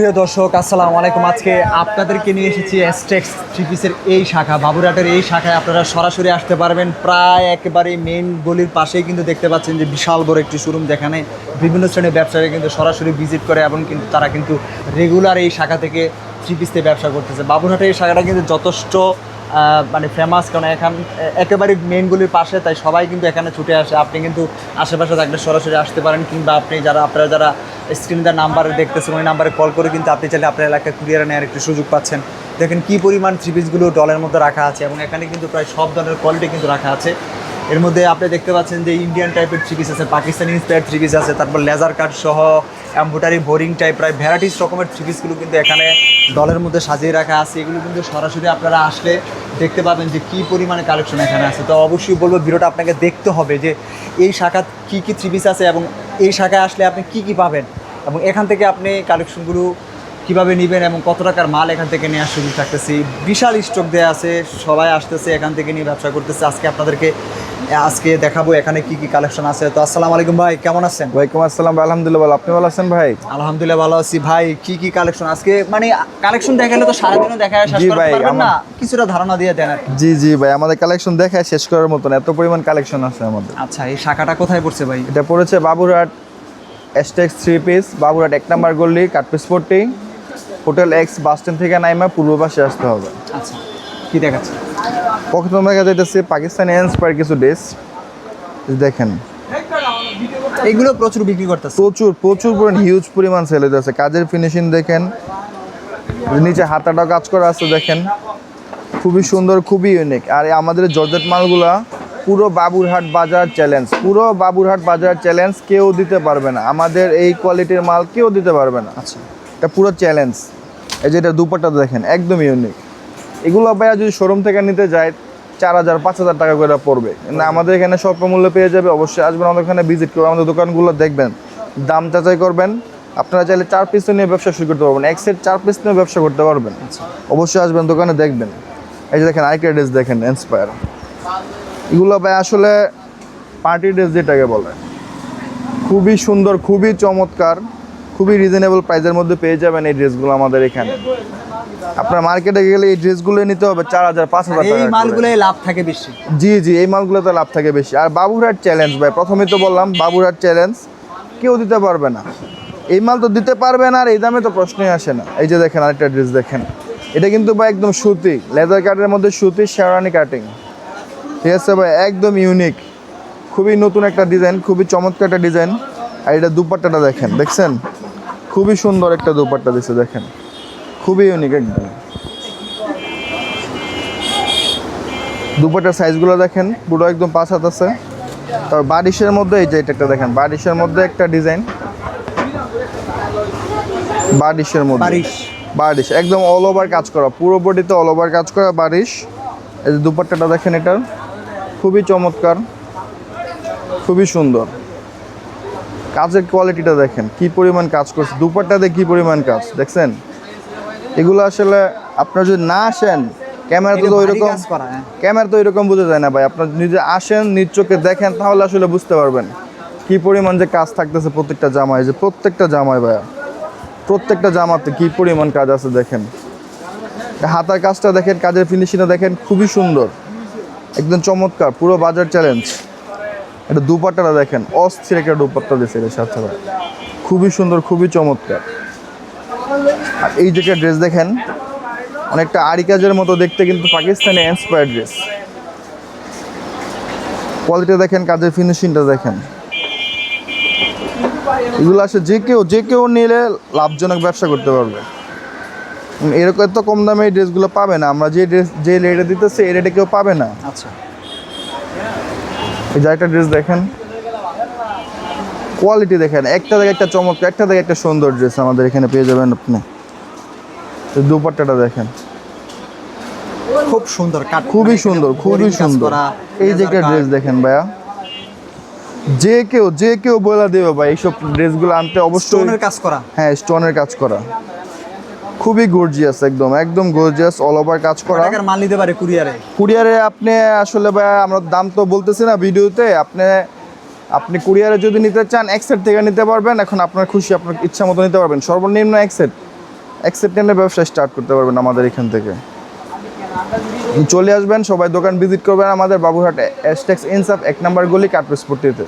প্রিয় দর্শক আসসালামু আলাইকুম। আজকে আপনাদেরকে নিয়ে এসেছি এসটেক্স থ্রি পিসের এই শাখা, বাবুরহাটের এই শাখায় আপনারা সরাসরি আসতে পারবেন। প্রায় একেবারে মেইন গলির পাশেই কিন্তু দেখতে পাচ্ছেন যে বিশাল বড় একটি শোরুম, যেখানে বিভিন্ন শ্রেণীর ব্যবসায়ীরা কিন্তু সরাসরি ভিজিট করে এবং কিন্তু তারা কিন্তু রেগুলার এই শাখা থেকে থ্রি পিসতে ব্যবসা করতেছে। বাবুরহাটের এই শাখাটা কিন্তু যথেষ্ট মানে ফেমাস, কারণ একেবারে মেইন গলির পাশে, তাই সবাই কিন্তু এখানে ছুটে আসে। আপনি কিন্তু আশেপাশে থাকলে সরাসরি আসতে পারেন, কিংবা আপনারা যারা স্ক্রিনে নাম্বারে দেখতেছেন ওই নাম্বারে কল করে কিন্তু আপনি চাইলে আপনার এলাকায় কুরিয়ারে নেওয়ার একটু সুযোগ পাচ্ছেন। দেখেন কী পরিমাণ থ্রি পিসগুলো ডলের মধ্যে রাখা আছে, এবং এখানে কিন্তু প্রায় সব ধরনের কোয়ালিটি কিন্তু রাখা আছে। এর মধ্যে আপনি দেখতে পাচ্ছেন যে ইন্ডিয়ান টাইপের থ্রি পিস আছে, পাকিস্তানি ইন্সপায়ার্ড থ্রি পিস আছে, তারপর লেজার কাট সহ এমব্রয়ডারি বোরিং টাইপ প্রায় ভ্যারাইটিস রকমের থ্রি পিসগুলো কিন্তু এখানে ডলের মধ্যে সাজিয়ে রাখা আছে। এগুলো কিন্তু সরাসরি আপনারা আসলে দেখতে পাবেন যে কী পরিমাণে কালেকশন এখানে আছে। তো অবশ্যই বলবো ভিডিওটা আপনাকে দেখতে হবে যে এই শাখা কী কী থ্রি পিস আছে, এবং এই শাখায় আসলে আপনি কী কী পাবেন, এবং এখান থেকে আপনি কালেকশনগুলো কীভাবে নেবেন এবং কত টাকার মাল এখান থেকে নেওয়ার সুযোগ থাকতেছি। বিশাল স্টক দেওয়া আছে, সবাই আসতেছে এখান থেকে নিয়ে ব্যবসা করতেছে। আজকে দেখাবো এখানে কি কি কালেকশন আছে। তো আসসালামু আলাইকুম ভাই, কেমন আছেন? ওয়ালাইকুম আসসালাম ভাই, আলহামদুলিল্লাহ ভালো। আপনি ভালো আছেন ভাই? আলহামদুলিল্লাহ ভালো আছি ভাই। কি কি কালেকশন আজকে, মানে কালেকশন দেখালে তো সারাদিনও দেখা শেষ জি করতে ভাই, পারবেন না, কিছুটা ধারণা দিয়ে দেন আর কি। জি ভাই, আমাদের কালেকশন দেখায় শেষ করার মতন এত পরিমাণ কালেকশন আছে আমাদের। আচ্ছা, এই শাখাটা কোথায় পড়ছে ভাই? এটা পড়েছে বাবুরহাট এসটেক্স থ্রি পিস, বাবুরহাট 1 নম্বর গলি, কাটপিস পট্টি, হোটেল এক্স বাস স্ট্যান্ড থেকে নাইমা পূর্ব পাশে আসতে হবে। আচ্ছা, কি দেখাচ্ছে? প্রথম দেখা যাইতেছে পাকিস্তানি ইন্সপায়ার কিছু ড্রেস, দেখেন এগুলো প্রচুর বিক্রি করতেছে, প্রচুর পরিমাণ হিউজ পরিমাণ সেল হইতেছে। কাজের ফিনিশিং দেখেন, নিচে হাতাটা কাজ করা আছে দেখেন, খুবই সুন্দর, খুবই ইউনিক। আর আমাদের জর্জেট মালগুলা পুরো বাবুরহাট বাজার চ্যালেঞ্জ, কেউ দিতে পারবে না। আমাদের এই কোয়ালিটির মাল কেউ দিতে পারবে না। আচ্ছা, এটা পুরো চ্যালেঞ্জ। এই যে এটা দুপাট্টা দেখেন, একদম ইউনিক। এগুলো ভাইয়া যদি শোরুম থেকে নিতে যায় 4,000-5,000 টাকা করে পড়বে, কিন্তু আমাদের এখানে স্বল্প মূল্যে পেয়ে যাবে। অবশ্যই আসবেন আমাদের এখানে, ভিজিট করবেন, আমাদের দোকানগুলো দেখবেন, দাম যাচাই করবেন। আপনারা চাইলে 4 পিস নিয়ে ব্যবসা শুরু করতে পারবেন, এক সেট 4 পিস নিয়ে ব্যবসা করতে পারবেন। অবশ্যই আসবেন দোকানে, দেখবেন। এই যে দেখেন আইকের ড্রেস দেখেন, ইন্সপায়ার। এগুলো ভাই আসলে পার্টি ড্রেস যেটাকে বলে, খুবই সুন্দর, খুবই চমৎকার, খুবই রিজনেবল প্রাইসের মধ্যে পেয়ে যাবেন এই ড্রেসগুলো আমাদের এখানে। আপনার মার্কেটে গেলে এই ড্রেসগুলো নিতে হবে 4,000-5,000 টাকা। এই মালগুলোই লাভ থাকে বেশি। জি, এই মালগুলোতে লাভ থাকে বেশি। আর বাবুরহাট চ্যালেঞ্জ ভাই, প্রথমেই তো বললাম বাবুরহাট চ্যালেঞ্জ, কেউ দিতে পারবে না। এই মাল তো দিতে পারবে না, আর এই দামে তো প্রশ্নই আসে না। এই যে দেখেন আরেকটা ড্রেস দেখেন, এটা কিন্তু ভাই একদম সুতি, লেদার কাটের মধ্যে সুতি শেরওয়ানি কাটিং, ঠিক আছে ভাই, একদম ইউনিক, খুবই নতুন একটা ডিজাইন, খুবই চমৎকার একটা ডিজাইন। আর এটা দুপাট্টাটা দেখছেন, খুবই সুন্দর একটা দুপাট্টা দিচ্ছে দেখেন, খুবই ইউনিক একদম। দুপাট্টার সাইজগুলো দেখেন, পুরো একদম 5 হাত আছে। তারপর বারিশের মধ্যে এই যে এটা একটা দেখেন, বারিশের মধ্যে একটা ডিজাইন, বারিশ একদম অল ওভার কাজ করা, পুরো বডিতে অল ওভার কাজ করা বারিশ। এই যে দুপাট্টাটা দেখেন, এটা খুবই চমৎকার, খুবই সুন্দর। কাজের কোয়ালিটিটা দেখেন, কি পরিমাণ কাজ করছে দুপাট্টাতে, কি পরিমাণ কাজ দেখছেন। এগুলো আসলে আপনারা যদি না আসেন, ক্যামেরা তো ওইরকম বোঝা যায় না ভাই। আপনার নিজে আসেন, নিজ চোখে দেখেন, তাহলে আসলে বুঝতে পারবেন কি পরিমাণ যে কাজ থাকতেছে প্রত্যেকটা জামায়। যে প্রত্যেকটা জামায় ভাইয়া, প্রত্যেকটা জামাতে কি পরিমাণ কাজ আছে দেখেন। হাতার কাজটা দেখেন, কাজের ফিনিশিংটা দেখেন, খুবই সুন্দর, একদম চমৎকার, পুরো বাজার চ্যালেঞ্জ। এটা দুপাট্টাটা দেখেন, অস্থির একটা দুপাট্টা দিয়েছে এর সাথে ভাই, খুবই সুন্দর, খুবই চমৎকার। আর এই যে ড্রেস দেখেন, অনেকটা আরি কাজের মতো দেখতে, কিন্তু পাকিস্তানি ইন্সপায়ার ড্রেস। কোয়ালিটি দেখেন, কাজের ফিনিশিংটা দেখেন। এগুলো আসলে যে কেউ নিলে লাভজনক ব্যবসা করতে পারবে। এরকম এত কম দামে এই ড্রেসগুলো পাবে না। আমরা যে রেটে দিতেছি এই রেটে কেউ পাবে না। আচ্ছা, এই যে একটা ড্রেস দেখেন, কোয়ালিটি দেখেন, একটা থেকে একটা চমৎকার, একটা থেকে একটা সুন্দর ড্রেস আমাদের এখানে পেয়ে যাবেন আপনি। দুপাট্টাটা দেখেন, খুব সুন্দর, খুবই সুন্দর, খুবই সুন্দর। এই যে একটা ড্রেস দেখেন ভাইয়া, যে কেউ বলে দেবে ভাই এইসব ড্রেসগুলো আনতে, অবশ্যই স্টোনের কাজ করা। হ্যাঁ, স্টোনের কাজ করা, খুবই গর্জিয়াস, একদম গর্জিয়াস, অল ওভার কাজ করা। টাকার মাল নিতে পারে কুরিয়ারে আপনি আসলে ভাই, আমরা দাম তো বলতেছি না ভিডিওতে। আপনি কুরিয়ারে যদি নিতে চান এক সেট থেকে নিতে পারবেন। এখন আপনার খুশি, আপনার ইচ্ছা মতো নিতে পারবেন। সর্বনিম্ন এক সেট এক সেপ্টেম্বর ব্যবসা স্টার্ট করতে পারবেন আমাদের এখান থেকে। চলে আসবেন সবাই, দোকান ভিজিট করবেন আমাদের বাবুরহাট এসটেক্স ইনসাফ 1 নম্বর গলি কার্পেটস পট্টিতে।